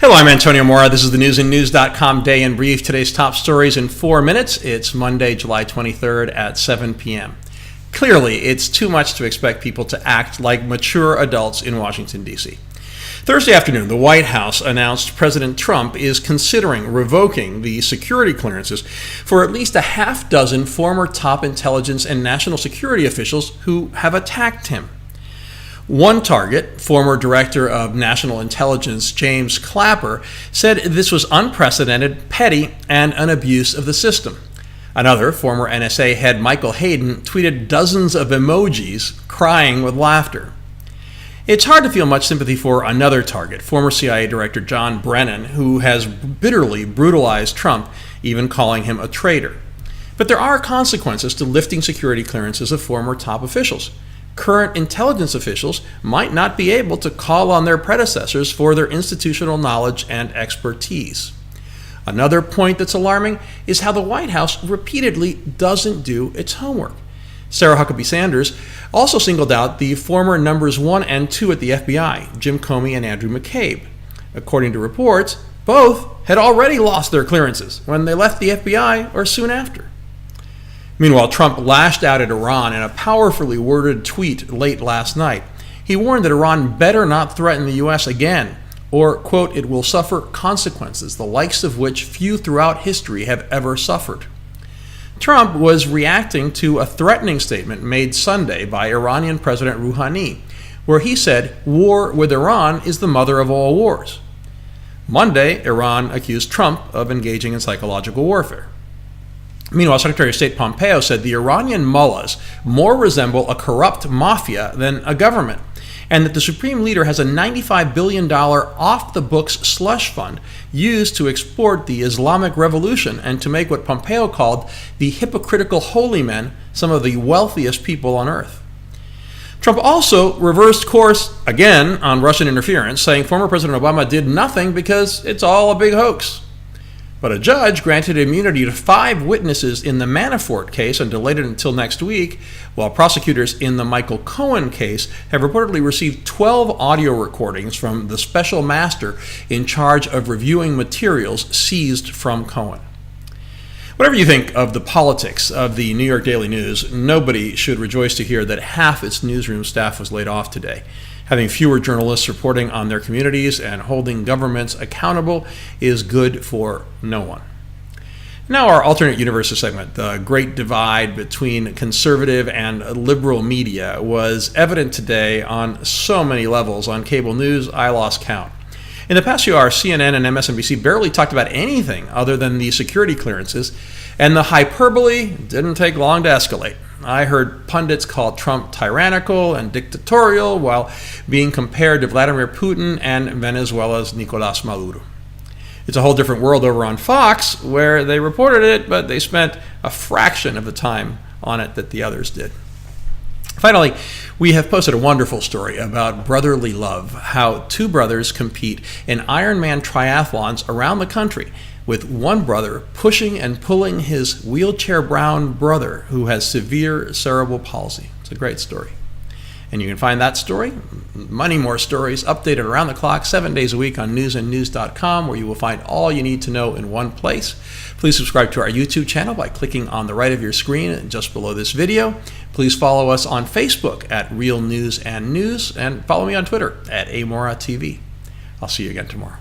Hello, I'm Antonio Mora. This is the newsandnews.com Day in Brief. Today's top stories in 4 minutes. It's Monday, July 23rd at 7 p.m. Clearly, it's too much to expect people to act like mature adults in Washington, D.C. Thursday afternoon, the White House announced President Trump is considering revoking the security clearances for at least a half dozen former top intelligence and national security officials who have attacked him. One target, former Director of National Intelligence James Clapper, said this was unprecedented, petty, and an abuse of the system. Another, former NSA head Michael Hayden, tweeted dozens of emojis crying with laughter. It's hard to feel much sympathy for another target, former CIA Director John Brennan, who has bitterly brutalized Trump, even calling him a traitor. But there are consequences to lifting security clearances of former top officials. Current intelligence officials might not be able to call on their predecessors for their institutional knowledge and expertise. Another point that's alarming is how the White House repeatedly doesn't do its homework. Sarah Huckabee Sanders also singled out the former numbers 1 and 2 at the FBI, Jim Comey and Andrew McCabe. According to reports, both had already lost their clearances when they left the FBI or soon after. Meanwhile, Trump lashed out at Iran in a powerfully worded tweet late last night. He warned that Iran better not threaten the U.S. again, or, quote, it will suffer consequences, the likes of which few throughout history have ever suffered. Trump was reacting to a threatening statement made Sunday by Iranian President Rouhani, where he said war with Iran is the mother of all wars. Monday, Iran accused Trump of engaging in psychological warfare. Meanwhile, Secretary of State Pompeo said the Iranian mullahs more resemble a corrupt mafia than a government, and that the supreme leader has a $95 billion off-the-books slush fund used to export the Islamic Revolution and to make what Pompeo called the hypocritical holy men some of the wealthiest people on earth. Trump also reversed course again on Russian interference, saying former President Obama did nothing because it's all a big hoax. But a judge granted immunity to 5 witnesses in the Manafort case and delayed it until next week, while prosecutors in the Michael Cohen case have reportedly received 12 audio recordings from the special master in charge of reviewing materials seized from Cohen. Whatever you think of the politics of the New York Daily News, nobody should rejoice to hear that half its newsroom staff was laid off today. Having fewer journalists reporting on their communities and holding governments accountable is good for no one. Now our alternate universes segment, the great divide between conservative and liberal media, was evident today on so many levels. On cable news, I lost count. In the past few hours, CNN and MSNBC barely talked about anything other than the security clearances, and the hyperbole didn't take long to escalate. I heard pundits call Trump tyrannical and dictatorial while being compared to Vladimir Putin and Venezuela's Nicolás Maduro. It's a whole different world over on Fox, where they reported it, but they spent a fraction of the time on it that the others did. Finally, we have posted a wonderful story about brotherly love, how 2 brothers compete in Ironman triathlons around the country, with one brother pushing and pulling his wheelchair-bound brother who has severe cerebral palsy. It's a great story. And you can find that story, many more stories, updated around the clock, 7 days a week on newsandnews.com, where you will find all you need to know in one place. Please subscribe to our YouTube channel by clicking on the right of your screen just below this video. Please follow us on Facebook at Real News and News, and follow me on Twitter at AMoraTV. I'll see you again tomorrow.